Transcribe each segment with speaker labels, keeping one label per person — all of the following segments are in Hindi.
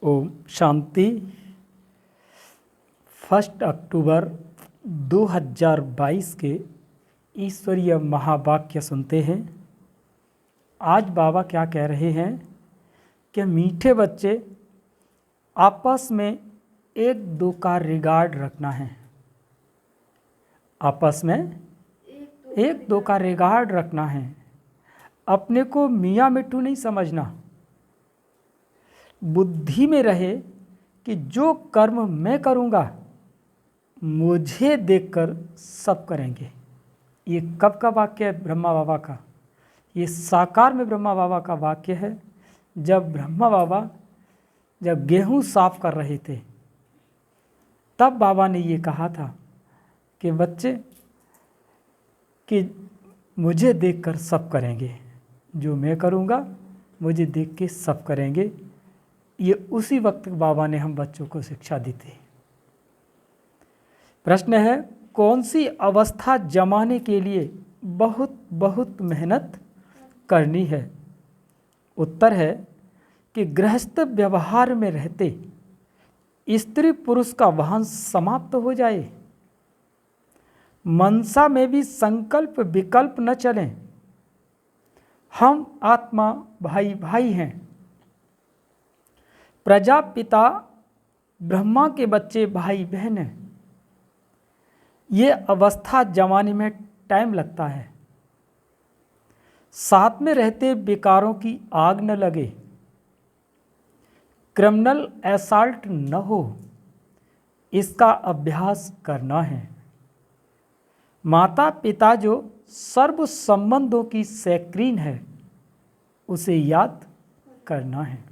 Speaker 1: ओम शांति। 1 अक्टूबर 2022 के ईश्वरीय महावाक्य सुनते हैं। आज बाबा क्या कह रहे हैं कि मीठे बच्चे आपस में एक दो का रिगार्ड रखना है। आपस में एक दो का रिगार्ड रखना है। अपने को मियाँ मिट्ठू नहीं समझना। बुद्धि में रहे कि जो कर्म मैं करूँगा मुझे देखकर सब करेंगे। ये कब का वाक्य है? ब्रह्मा बाबा का। ये साकार में ब्रह्मा बाबा का वाक्य है। जब ब्रह्मा बाबा जब गेहूं साफ कर रहे थे तब बाबा ने ये कहा था कि बच्चे कि मुझे देखकर सब करेंगे, जो मैं करूँगा मुझे देख के सब करेंगे। ये उसी वक्त बाबा ने हम बच्चों को शिक्षा दी थी। प्रश्न है, कौन सी अवस्था जमाने के लिए बहुत बहुत मेहनत करनी है? उत्तर है कि गृहस्थ व्यवहार में रहते स्त्री पुरुष का वाहन समाप्त हो जाए। मनसा में भी संकल्प विकल्प न चलें। हम आत्मा भाई भाई हैं। प्रजापिता ब्रह्मा के बच्चे भाई बहन हैं। ये अवस्था जमाने में टाइम लगता है। साथ में रहते विकारों की आग न लगे, क्रिमिनल असॉल्ट न हो, इसका अभ्यास करना है। माता पिता जो सर्व संबंधों की सैक्रीन है उसे याद करना है।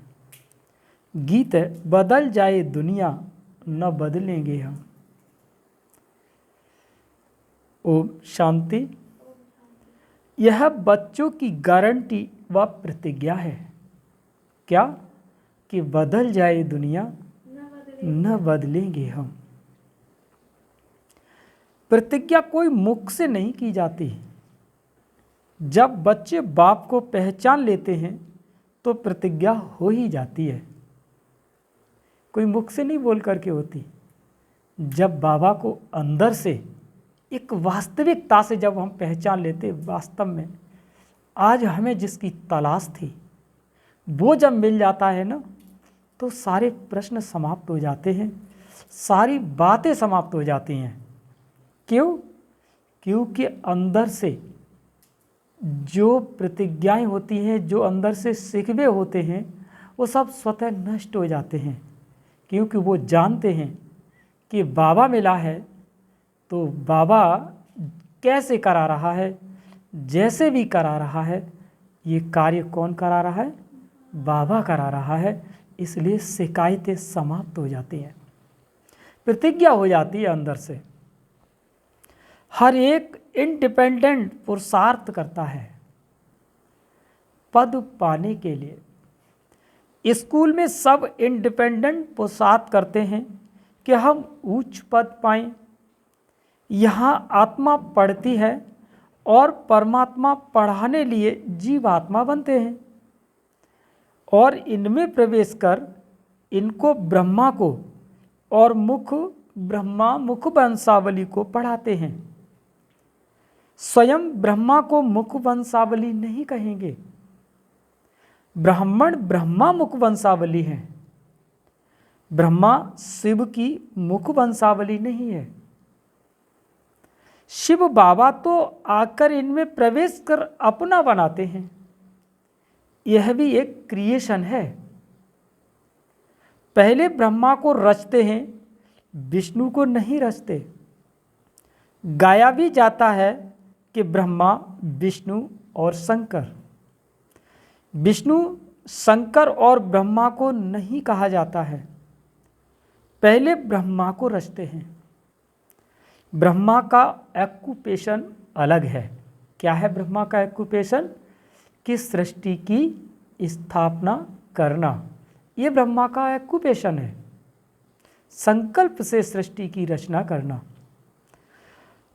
Speaker 1: गीत है, बदल जाए दुनिया न बदलेंगे हम। ओम शांति। यह बच्चों की गारंटी व प्रतिज्ञा है। क्या? कि बदल जाए दुनिया न बदलेंगे हम। प्रतिज्ञा कोई मुख से नहीं की जाती। जब बच्चे बाप को पहचान लेते हैं तो प्रतिज्ञा हो ही जाती है। कोई मुख से नहीं बोल करके होती। जब बाबा को अंदर से एक वास्तविकता से जब हम पहचान लेते, वास्तव में आज हमें जिसकी तलाश थी वो जब मिल जाता है ना, तो सारे प्रश्न समाप्त हो जाते हैं, सारी बातें समाप्त हो जाती हैं। क्यों? क्योंकि अंदर से जो प्रतिज्ञाएं होती हैं, जो अंदर से सिकवे होते हैं, वो सब स्वतः नष्ट हो जाते हैं। क्योंकि वो जानते हैं कि बाबा मिला है तो बाबा कैसे करा रहा है, जैसे भी करा रहा है, ये कार्य कौन करा रहा है? बाबा करा रहा है। इसलिए शिकायतें समाप्त हो जाती हैं, प्रतिज्ञा हो जाती है अंदर से। हर एक इंडिपेंडेंट पुरुषार्थ करता है पद पाने के लिए। स्कूल में सब इंडिपेंडेंट पुरुषार्थ करते हैं कि हम उच्च पद पाएं। यहाँ आत्मा पढ़ती है और परमात्मा पढ़ाने लिए जीवात्मा बनते हैं और इनमें प्रवेश कर इनको ब्रह्मा को और ब्रह्मा मुख वंशावली को पढ़ाते हैं। स्वयं ब्रह्मा को मुख वंशावली नहीं कहेंगे। ब्राह्मण ब्रह्मा मुख वंशावली है। ब्रह्मा शिव की मुख वंशावली नहीं है। शिव बाबा तो आकर इनमें प्रवेश कर अपना बनाते हैं। यह भी एक क्रिएशन है। पहले ब्रह्मा को रचते हैं, विष्णु को नहीं रचते। गाया भी जाता है कि ब्रह्मा विष्णु और शंकर। विष्णु शंकर और ब्रह्मा को नहीं कहा जाता है। पहले ब्रह्मा को रचते हैं। ब्रह्मा का एक्यूपेशन अलग है। क्या है ब्रह्मा का एक्यूपेशन? कि सृष्टि की स्थापना करना। ये ब्रह्मा का एक्यूपेशन है। संकल्प से सृष्टि की रचना करना।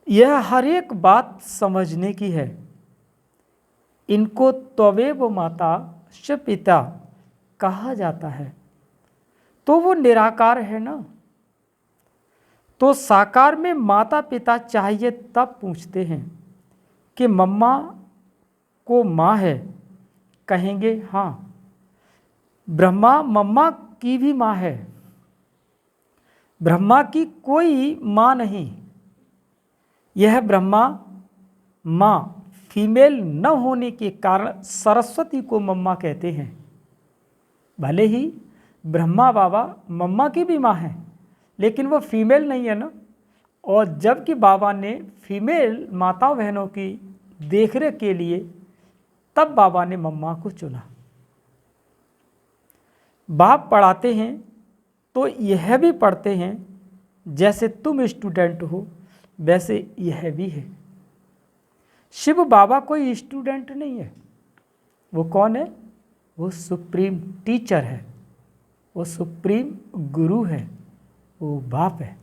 Speaker 1: यह हर एक बात समझने की है। इनको त्वमेव माता च पिता कहा जाता है। तो वो निराकार है ना। तो साकार में माता पिता चाहिए तब पूछते हैं कि मम्मा को माँ है, कहेंगे हाँ। ब्रह्मा मम्मा की भी माँ है, ब्रह्मा की कोई माँ नहीं। यह ब्रह्मा माँ फीमेल न होने के कारण सरस्वती को मम्मा कहते हैं। भले ही ब्रह्मा बाबा मम्मा की भी माँ है, लेकिन वो फीमेल नहीं है ना। और जबकि बाबा ने फीमेल माताओं बहनों की देखरेख के लिए तब बाबा ने मम्मा को चुना। बाप पढ़ाते हैं तो यह भी पढ़ते हैं, जैसे तुम स्टूडेंट हो वैसे यह भी है। शिव बाबा कोई स्टूडेंट नहीं है। वो कौन है? वो सुप्रीम टीचर है, वो सुप्रीम गुरु है, वो बाप है।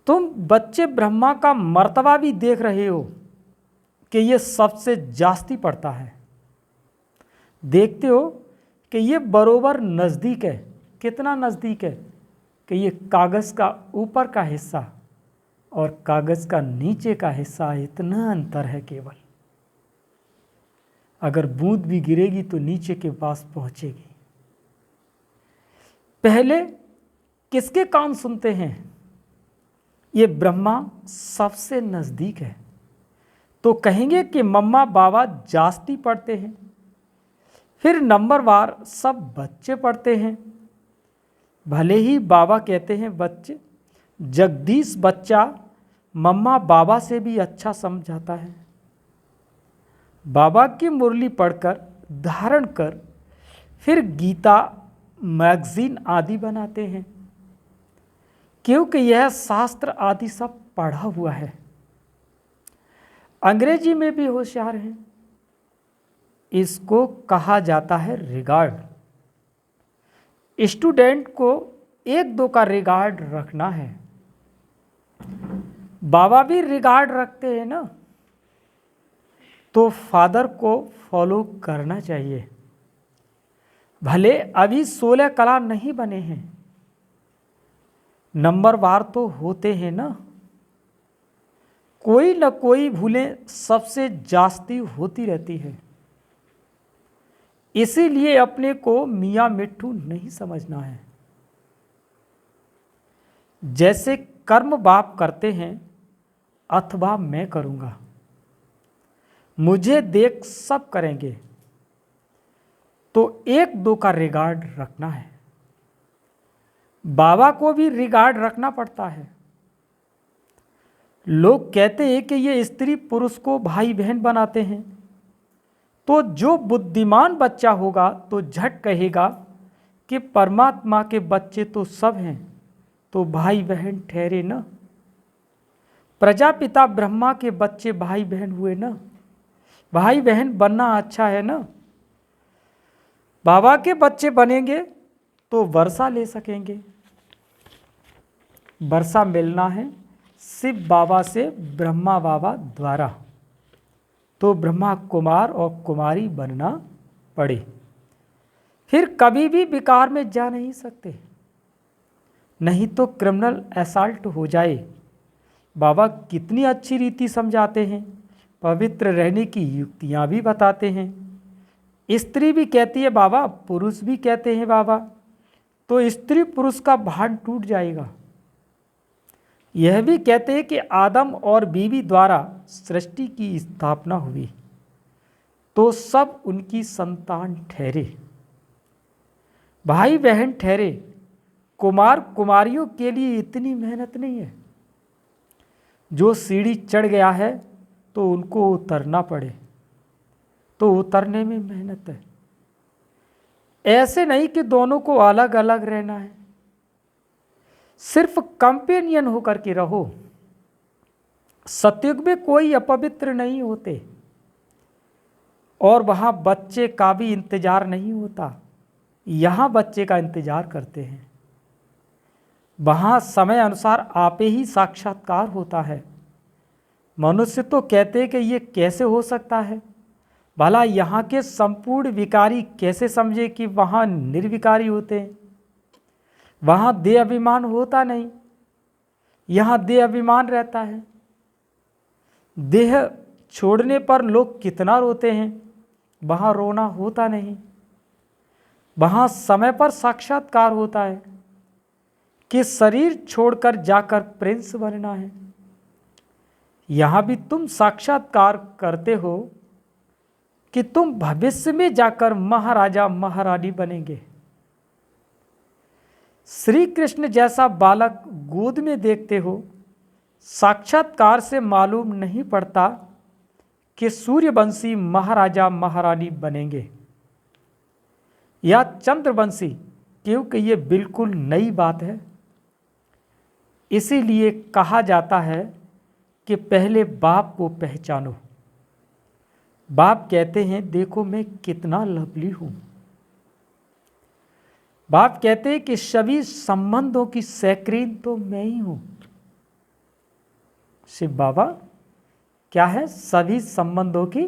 Speaker 1: तुम बच्चे ब्रह्मा का मर्तबा भी देख रहे हो कि ये सबसे जास्ती पड़ता है। देखते हो कि ये बरोबर नज़दीक है। कितना नज़दीक है कि ये कागज़ का ऊपर का हिस्सा और कागज़ का नीचे का हिस्सा, इतना अंतर है केवल। अगर बूंद भी गिरेगी तो नीचे के पास पहुंचेगी। पहले किसके कान सुनते हैं? ये ब्रह्मा सबसे नज़दीक है, तो कहेंगे कि मम्मा बाबा जास्ती पढ़ते हैं। फिर नंबरवार सब बच्चे पढ़ते हैं। भले ही बाबा कहते हैं बच्चे, जगदीश बच्चा मम्मा बाबा से भी अच्छा समझाता है। बाबा की मुरली पढ़कर धारण कर फिर गीता मैगजीन आदि बनाते हैं, क्योंकि यह शास्त्र आदि सब पढ़ा हुआ है। अंग्रेजी में भी होशियार हैं। इसको कहा जाता है रिगार्ड। स्टूडेंट को एक दो का रिगार्ड रखना है। बाबा भी रिगार्ड रखते हैं ना, तो फादर को फॉलो करना चाहिए। भले अभी 16 कला नहीं बने हैं, नंबरवार तो होते हैं ना। कोई न कोई भूलें सबसे जास्ती होती रहती है। इसीलिए अपने को मियाँ मिट्ठू नहीं समझना है। जैसे कर्म बाप करते हैं अथवा मैं करूँगा, मुझे देख सब करेंगे, तो एक दो का रिगार्ड रखना है। बाबा को भी रिगार्ड रखना पड़ता है। लोग कहते हैं कि ये स्त्री पुरुष को भाई बहन बनाते हैं, तो जो बुद्धिमान बच्चा होगा तो झट कहेगा कि परमात्मा के बच्चे तो सब हैं, तो भाई बहन ठहरे ना। प्रजापिता ब्रह्मा के बच्चे भाई बहन हुए ना। भाई बहन बनना अच्छा है ना। बाबा के बच्चे बनेंगे तो वर्षा ले सकेंगे। वर्षा मिलना है शिव बाबा से ब्रह्मा बाबा द्वारा, तो ब्रह्मा कुमार और कुमारी बनना पड़े। फिर कभी भी विकार में जा नहीं सकते, नहीं तो क्रिमिनल असॉल्ट हो जाए। बाबा कितनी अच्छी रीति समझाते हैं, पवित्र रहने की युक्तियाँ भी बताते हैं। स्त्री भी कहती है बाबा, पुरुष भी कहते हैं बाबा, तो स्त्री पुरुष का भान टूट जाएगा। यह भी कहते हैं कि आदम और बीवी द्वारा सृष्टि की स्थापना हुई, तो सब उनकी संतान ठहरे, भाई बहन ठहरे। कुमार कुमारियों के लिए इतनी मेहनत नहीं है। जो सीढ़ी चढ़ गया है तो उनको उतरना पड़े, तो उतरने में मेहनत है। ऐसे नहीं कि दोनों को अलग अलग रहना है, सिर्फ कंपेनियन होकर के रहो। सतयुग में कोई अपवित्र नहीं होते और वहाँ बच्चे का भी इंतजार नहीं होता। यहाँ बच्चे का इंतजार करते हैं। वहाँ समय अनुसार आपे ही साक्षात्कार होता है। मनुष्य तो कहते हैं कि ये कैसे हो सकता है, भला यहाँ के संपूर्ण विकारी कैसे समझे कि वहाँ निर्विकारी होते हैं। वहाँ देह अभिमान होता नहीं, यहाँ देह अभिमान रहता है। देह छोड़ने पर लोग कितना रोते हैं, वहाँ रोना होता नहीं। वहाँ समय पर साक्षात्कार होता है कि शरीर छोड़कर जाकर प्रिंस बनना है। यहाँ भी तुम साक्षात्कार करते हो कि तुम भविष्य में जाकर महाराजा महारानी बनेंगे। श्री कृष्ण जैसा बालक गोद में देखते हो, साक्षात्कार से मालूम नहीं पड़ता कि सूर्यवंशी महाराजा महारानी बनेंगे या चंद्रवंशी, क्योंकि ये बिल्कुल नई बात है। इसीलिए कहा जाता है कि पहले बाप को पहचानो। बाप कहते हैं देखो मैं कितना लवली हूँ। बाप कहते हैं कि सभी संबंधों की सैक्रीन तो मैं ही हूँ। शिव बाबा क्या है? सभी संबंधों की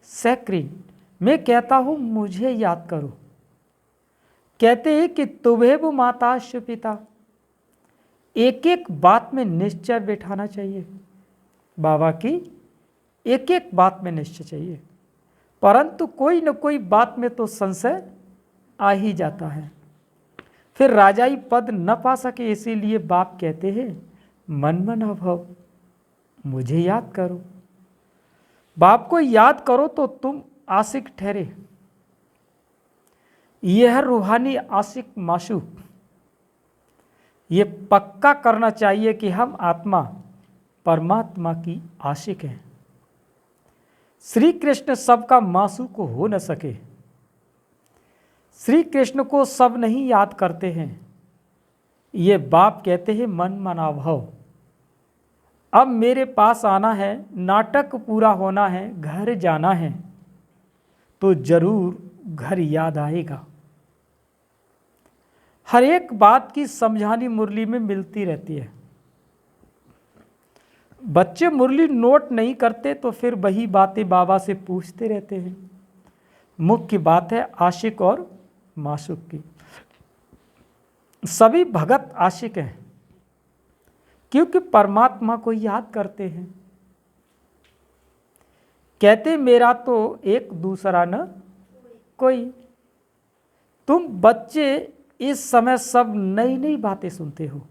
Speaker 1: सैक्रीन। मैं कहता हूँ मुझे याद करो। कहते हैं कि तुभेव माता पिता, एक एक बात में निश्चय बैठाना चाहिए। बाबा की एक एक बात में निश्चय चाहिए, परंतु कोई न कोई बात में तो संशय आ ही जाता है। फिर राजाई पद न पा सके, इसीलिए बाप कहते हैं मन मन अभव, मुझे याद करो। बाप को याद करो तो तुम आशिक ठहरे। यह रूहानी आशिक माशूक, ये पक्का करना चाहिए कि हम आत्मा परमात्मा की आशिक हैं। श्री कृष्ण सबका मासूक हो न सके। श्री कृष्ण को सब नहीं याद करते हैं। ये बाप कहते हैं मन मना भव, अब मेरे पास आना है, नाटक पूरा होना है, घर जाना है, तो जरूर घर याद आएगा। हर एक बात की समझानी मुरली में मिलती रहती है। बच्चे मुरली नोट नहीं करते तो फिर वही बातें बाबा से पूछते रहते हैं। मुख्य बात है आशिक और माशूक की। सभी भगत आशिक हैं क्योंकि परमात्मा को याद करते हैं। कहते मेरा तो एक दूसरा न कोई। तुम बच्चे इस समय सब नई नई बातें सुनते हो,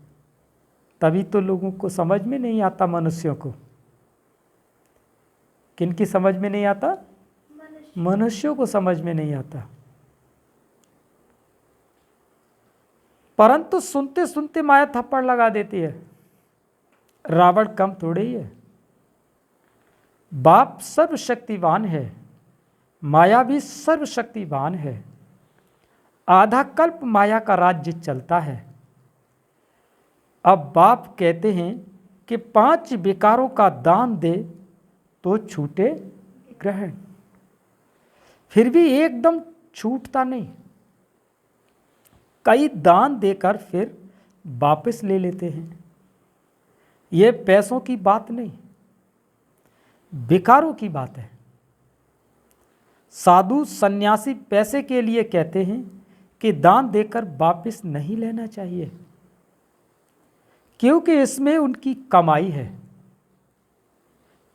Speaker 1: तभी तो लोगों को समझ में नहीं आता। मनुष्यों को किनकी समझ में नहीं आता? मनुष्यों को समझ में नहीं आता। परंतु सुनते सुनते माया थप्पड़ लगा देती है। रावण कम थोड़े ही है। बाप सर्वशक्तिवान है, माया भी सर्वशक्तिवान है। आधा कल्प माया का राज्य चलता है। अब बाप कहते हैं कि 5 विकारों का दान दे तो छूटे ग्रहण। फिर भी एकदम छूटता नहीं, कई दान देकर फिर वापस ले लेते हैं। ये पैसों की बात नहीं, विकारों की बात है। साधु सन्यासी पैसे के लिए कहते हैं कि दान देकर वापस नहीं लेना चाहिए, क्योंकि इसमें उनकी कमाई है।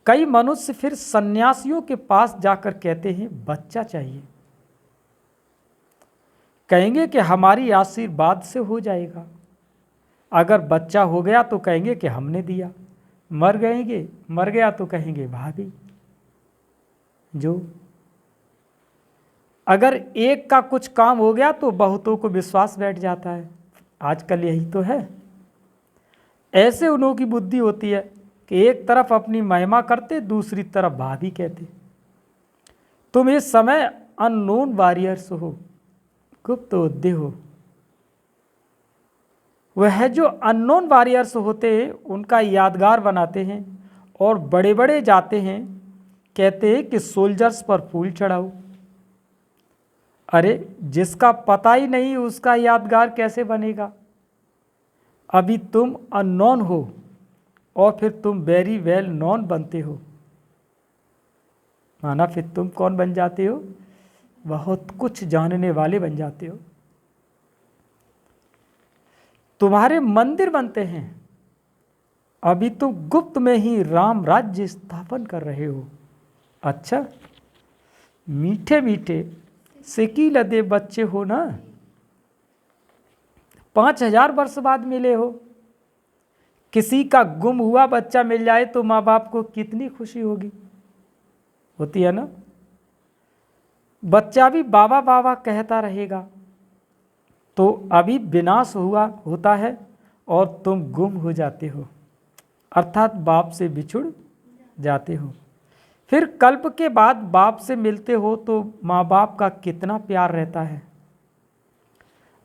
Speaker 1: कई मनुष्य फिर सन्यासियों के पास जाकर कहते हैं बच्चा चाहिए। कहेंगे कि हमारी आशीर्वाद से हो जाएगा। अगर बच्चा हो गया तो कहेंगे कि हमने दिया। मर गया तो कहेंगे भाभी। जो अगर एक का कुछ काम हो गया तो बहुतों को विश्वास बैठ जाता है। आजकल यही तो है। ऐसे उन्हों की बुद्धि होती है कि एक तरफ अपनी महिमा करते, दूसरी तरफ भाभी कहते। तुम इस समय अननोन वॉरियर्स हो, गुप्त योद्धे हो। वह जो अननोन वॉरियर्स होते हैं उनका यादगार बनाते हैं और बड़े बड़े जाते हैं, कहते हैं कि सोल्जर्स पर फूल चढ़ाओ। अरे जिसका पता ही नहीं उसका यादगार कैसे बनेगा? अभी तुम अननोन हो और फिर तुम वेरी वेल नोन बनते हो, माना फिर तुम कौन बन जाते हो? बहुत कुछ जानने वाले बन जाते हो। तुम्हारे मंदिर बनते हैं, अभी तो गुप्त में ही राम राज्य स्थापन कर रहे हो। अच्छा, मीठे मीठे सिकी लदे बच्चे हो ना, 5000 वर्ष बाद मिले हो। किसी का गुम हुआ बच्चा मिल जाए तो माँ बाप को कितनी खुशी होगी, होती है ना। बच्चा भी बाबा बाबा कहता रहेगा। तो अभी विनाश हुआ होता है और तुम गुम हो जाते हो, अर्थात बाप से बिछुड़ जाते हो। फिर कल्प के बाद बाप से मिलते हो तो माँ बाप का कितना प्यार रहता है।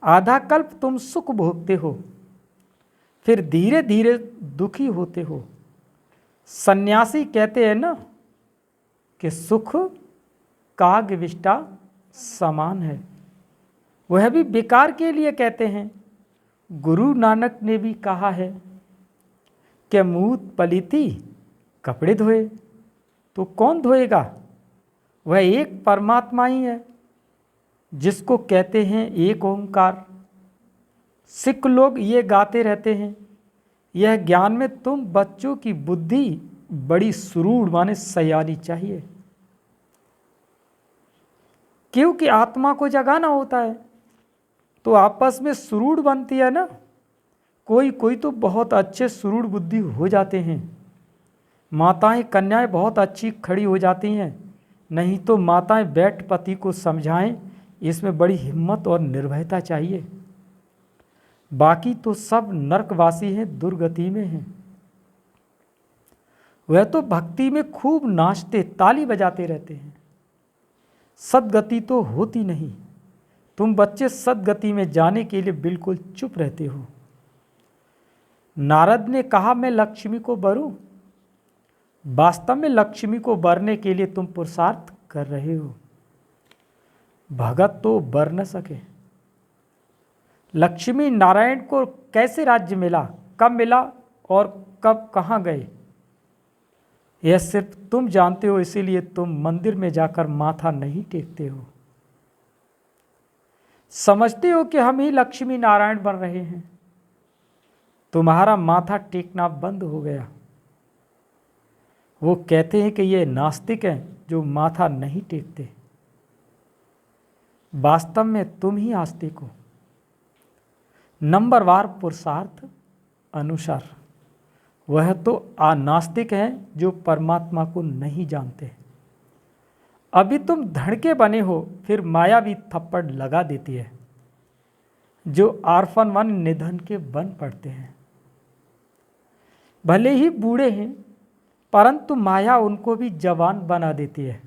Speaker 1: आधा कल्प तुम सुख भोगते हो, फिर धीरे धीरे दुखी होते हो। सन्यासी कहते हैं ना कि सुख कागविष्टा समान है, वह भी बेकार के लिए कहते हैं। गुरु नानक ने भी कहा है कि मूत पलीती कपड़े धोए, तो कौन धोएगा? वह एक परमात्मा ही है जिसको कहते हैं एक ओंकार। सिख लोग ये गाते रहते हैं, यह ज्ञान में तुम बच्चों की बुद्धि बड़ी सुरूढ़ माने सयानी चाहिए, क्योंकि आत्मा को जगाना होता है तो आपस में सुरूढ़ बनती है ना। कोई कोई तो बहुत अच्छे सुरूढ़ बुद्धि हो जाते हैं, माताएं कन्याएं बहुत अच्छी खड़ी हो जाती हैं, नहीं तो माताएं बैठ पति को समझाएं, इसमें बड़ी हिम्मत और निर्भयता चाहिए। बाकी तो सब नरकवासी हैं, दुर्गति में हैं। वह तो भक्ति में खूब नाचते ताली बजाते रहते हैं, सद्गति तो होती नहीं। तुम बच्चे सद्गति में जाने के लिए बिल्कुल चुप रहते हो। नारद ने कहा मैं लक्ष्मी को बरूं, वास्तव में लक्ष्मी को बरने के लिए तुम पुरुषार्थ कर रहे हो। भगत तो बर न सके। लक्ष्मी नारायण को कैसे राज्य मिला, कब मिला और कब कहाँ गए, यह सिर्फ तुम जानते हो, इसीलिए तुम मंदिर में जाकर माथा नहीं टेकते हो। समझते हो कि हम ही लक्ष्मी नारायण बन रहे हैं, तुम्हारा माथा टेकना बंद हो गया। वो कहते हैं कि ये नास्तिक हैं जो माथा नहीं टेकते। वास्तव में तुम ही आस्तिक हो। नंबरवार पुरुषार्थ अनुसार वह तो अनास्तिक हैं जो परमात्मा को नहीं जानते। अभी तुम धड़ के बने हो, फिर माया भी थप्पड़ लगा देती है, जो आर्फन वन निधन के बन पड़ते हैं। भले ही बूढ़े हैं, परंतु माया उनको भी जवान बना देती है।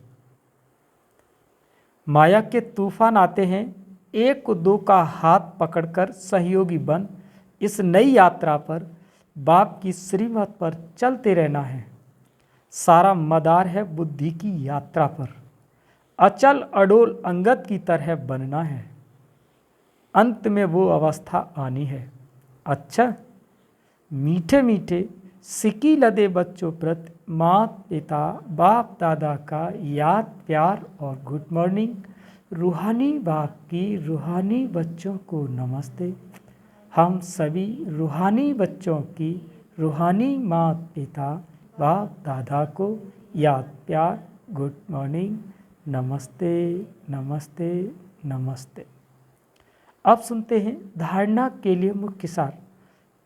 Speaker 1: माया के तूफान आते हैं, एक दो का हाथ पकड़कर सहयोगी बन इस नई यात्रा पर बाप की श्रीमत पर चलते रहना है। सारा मदार है बुद्धि की यात्रा पर, अचल अडोल अंगद की तरह बनना है। अंत में वो अवस्था आनी है। अच्छा, मीठे मीठे सिकी लदे बच्चों प्रति माता पिता बाप दादा का याद प्यार और गुड मॉर्निंग। रूहानी बाप की रूहानी बच्चों को नमस्ते। हम सभी रूहानी बच्चों की रूहानी माता पिता बाप दादा को याद प्यार गुड मॉर्निंग, नमस्ते नमस्ते नमस्ते। अब सुनते हैं धारणा के लिए मुख्य सार।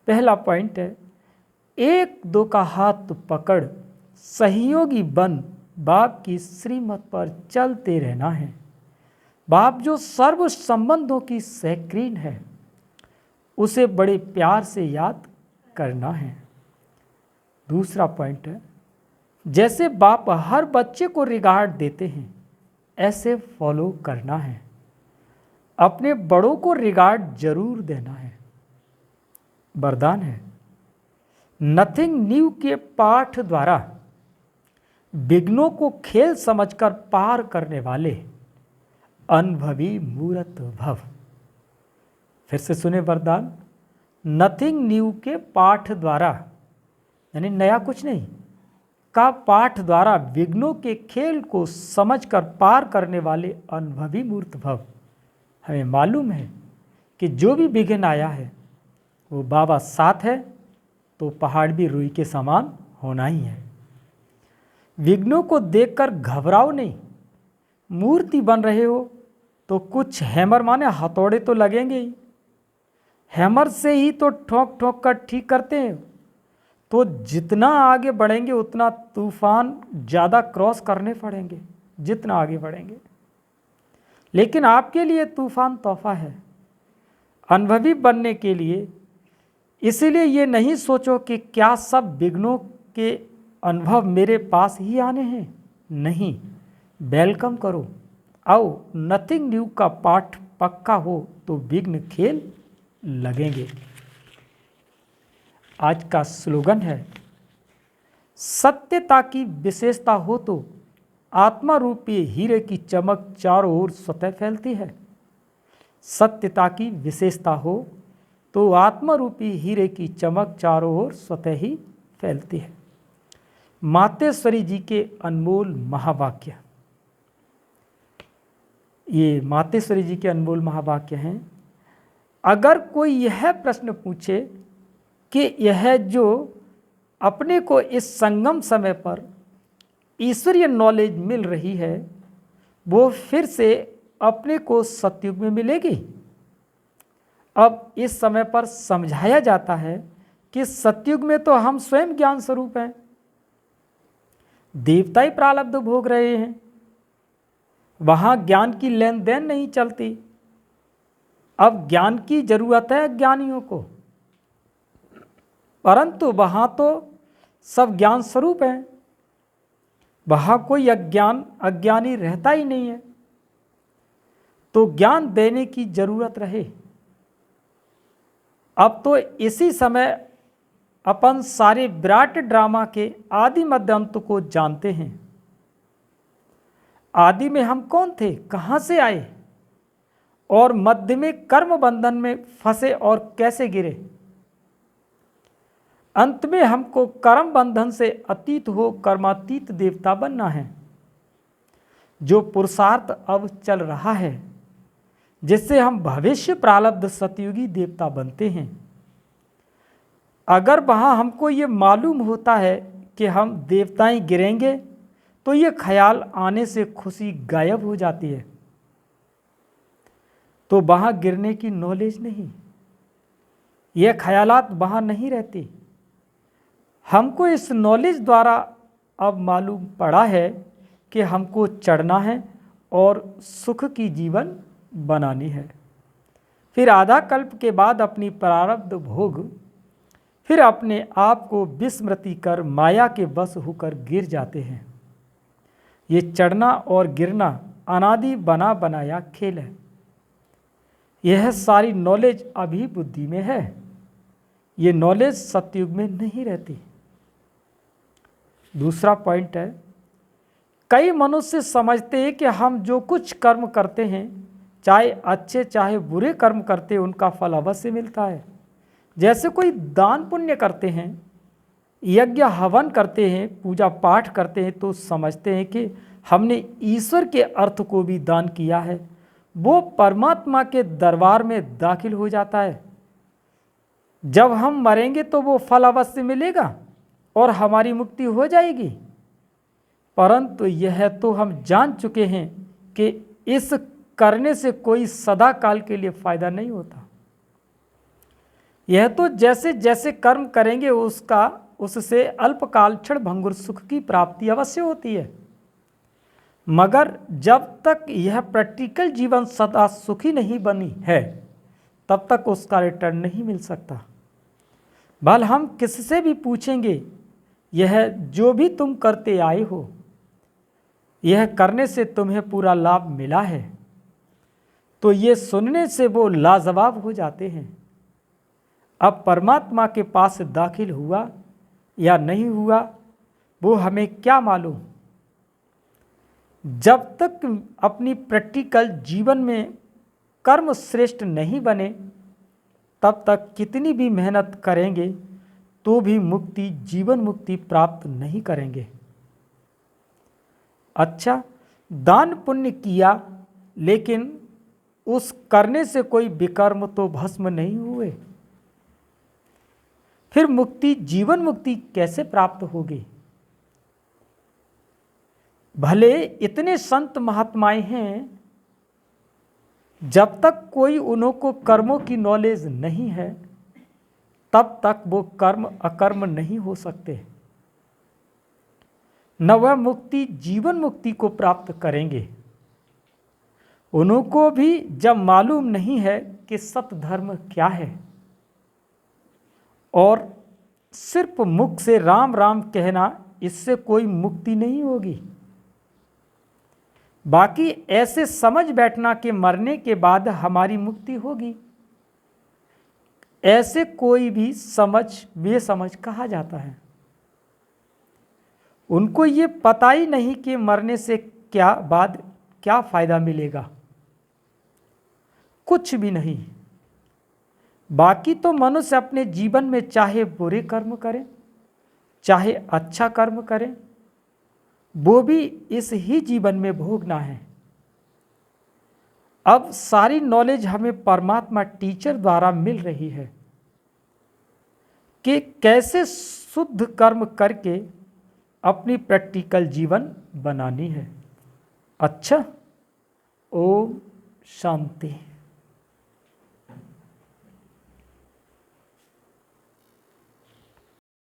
Speaker 1: पहला पॉइंट है, एक दो का हाथ पकड़ सहयोगी बन बाप की श्रीमत पर चलते रहना है। बाप जो सर्व संबंधों की स्क्रीन है, उसे बड़े प्यार से याद करना है। दूसरा पॉइंट है, जैसे बाप हर बच्चे को रिगार्ड देते हैं, ऐसे फॉलो करना है। अपने बड़ों को रिगार्ड जरूर देना है। वरदान है, नथिंग न्यू के पाठ द्वारा विघ्नों को खेल समझकर पार करने वाले अनुभवी मूर्त भव। फिर से सुने वरदान, नथिंग न्यू के पाठ द्वारा, यानी नया कुछ नहीं, का पाठ द्वारा विघ्नों के खेल को समझकर पार करने वाले अनुभवी मूर्त भव। हमें मालूम है कि जो भी विघ्न आया है वो बाबा साथ है तो पहाड़ भी रुई के समान होना ही है। विघ्नों को देखकर घबराओ नहीं। मूर्ति बन रहे हो तो कुछ हैमर माने हथौड़े तो लगेंगे ही। हैमर से ही तो ठोक ठोक कर ठीक करते हैं। तो जितना आगे बढ़ेंगे उतना तूफान ज़्यादा क्रॉस करने पड़ेंगे, जितना आगे बढ़ेंगे। लेकिन आपके लिए तूफान तोहफा है, अनुभवी बनने के लिए। इसीलिए ये नहीं सोचो कि क्या सब विघ्नों के अनुभव मेरे पास ही आने हैं। नहीं, वेलकम करो, आओ। नथिंग न्यू का पाठ पक्का हो तो विघ्न खेल लगेंगे। आज का स्लोगन है, सत्यता की विशेषता हो तो आत्मा रूपी हीरे की चमक चारों ओर स्वतः फैलती है। सत्यता की विशेषता हो तो आत्मा रूपी हीरे की चमक चारों ओर स्वतः ही फैलती है। मातेश्वरी जी के अनमोल महावाक्य। ये मातेश्वरी जी के अनमोल महावाक्य हैं। अगर कोई यह प्रश्न पूछे कि यह जो अपने को इस संगम समय पर ईश्वरीय नॉलेज मिल रही है, वो फिर से अपने को सतयुग में मिलेगी। अब इस समय पर समझाया जाता है कि सतयुग में तो हम स्वयं ज्ञान स्वरूप हैं, देवता ही प्रारब्ध भोग रहे हैं, वहाँ ज्ञान की लेन देन नहीं चलती। अब ज्ञान की जरूरत है अज्ञानियों को, परंतु वहाँ तो सब ज्ञान स्वरूप है, वहाँ कोई अज्ञानी रहता ही नहीं है। तो ज्ञान देने की जरूरत रहे। अब तो इसी समय अपन सारे विराट ड्रामा के आदि मध्य अंत को जानते हैं। आदि में हम कौन थे, कहाँ से आए, और मध्य में कर्म बंधन में फंसे और कैसे गिरे। अंत में हमको कर्म बंधन से अतीत हो कर्मातीत देवता बनना है। जो पुरुषार्थ अब चल रहा है, जिससे हम भविष्य प्रारब्ध सतयुगी देवता बनते हैं। अगर वहाँ हमको ये मालूम होता है कि हम देवताएं गिरेंगे, तो ये ख्याल आने से खुशी गायब हो जाती है। तो वहाँ गिरने की नॉलेज नहीं, ये ख्यालात वहाँ नहीं रहती। हमको इस नॉलेज द्वारा अब मालूम पड़ा है कि हमको चढ़ना है और सुख की जीवन बनानी है। फिर आधा कल्प के बाद अपनी प्रारब्ध भोग फिर अपने आप को विस्मृति कर माया के बस होकर गिर जाते हैं। ये चढ़ना और गिरना अनादि बना बनाया खेल है। यह सारी नॉलेज अभी बुद्धि में है, ये नॉलेज सतयुग में नहीं रहती। दूसरा पॉइंट है, कई मनुष्य समझते हैं कि हम जो कुछ कर्म करते हैं, चाहे अच्छे चाहे बुरे कर्म करते हैं, उनका फल अवश्य मिलता है। जैसे कोई दान पुण्य करते हैं, यज्ञ हवन करते हैं, पूजा पाठ करते हैं, तो समझते हैं कि हमने ईश्वर के अर्थ को भी दान किया है। वो परमात्मा के दरबार में दाखिल हो जाता है। जब हम मरेंगे तो वो फल अवश्य मिलेगा और हमारी मुक्ति हो जाएगी। परंतु यह तो हम जान चुके हैं कि इस करने से कोई सदा काल के लिए फायदा नहीं होता। यह तो जैसे जैसे कर्म करेंगे उससे अल्पकाल क्षण भंगुर सुख की प्राप्ति अवश्य होती है, मगर जब तक यह प्रैक्टिकल जीवन सदा सुखी नहीं बनी है, तब तक उसका रिटर्न नहीं मिल सकता। भले हम किससे भी पूछेंगे, यह जो भी तुम करते आए हो, यह करने से तुम्हें पूरा लाभ मिला है, तो ये सुनने से वो लाजवाब हो जाते हैं। अब परमात्मा के पास दाखिल हुआ या नहीं हुआ, वो हमें क्या मालूम। जब तक अपनी प्रैक्टिकल जीवन में कर्म श्रेष्ठ नहीं बने, तब तक कितनी भी मेहनत करेंगे तो भी मुक्ति, जीवन मुक्ति प्राप्त नहीं करेंगे। अच्छा, दान पुण्य किया, लेकिन उस करने से कोई विकर्म तो भस्म नहीं हुए। फिर मुक्ति, जीवन मुक्ति कैसे प्राप्त होगी? भले इतने संत महात्माएं हैं, जब तक कोई उनको कर्मों की नॉलेज नहीं है तब तक वो कर्म अकर्म नहीं हो सकते, न वह मुक्ति जीवन मुक्ति को प्राप्त करेंगे। उनको भी जब मालूम नहीं है कि सत्य धर्म क्या है और सिर्फ मुख से राम राम कहना, इससे कोई मुक्ति नहीं होगी। बाकी ऐसे समझ बैठना कि मरने के बाद हमारी मुक्ति होगी, ऐसे कोई भी समझ बेसमझ कहा जाता है। उनको ये पता ही नहीं कि मरने से क्या फायदा मिलेगा, कुछ भी नहीं। बाकी तो मनुष्य अपने जीवन में चाहे बुरे कर्म करे चाहे अच्छा कर्म करे, वो भी इस ही जीवन में भोगना है। अब सारी नॉलेज हमें परमात्मा टीचर द्वारा मिल रही है कि कैसे शुद्ध कर्म करके अपनी प्रैक्टिकल जीवन बनानी है। अच्छा, ओम शांति।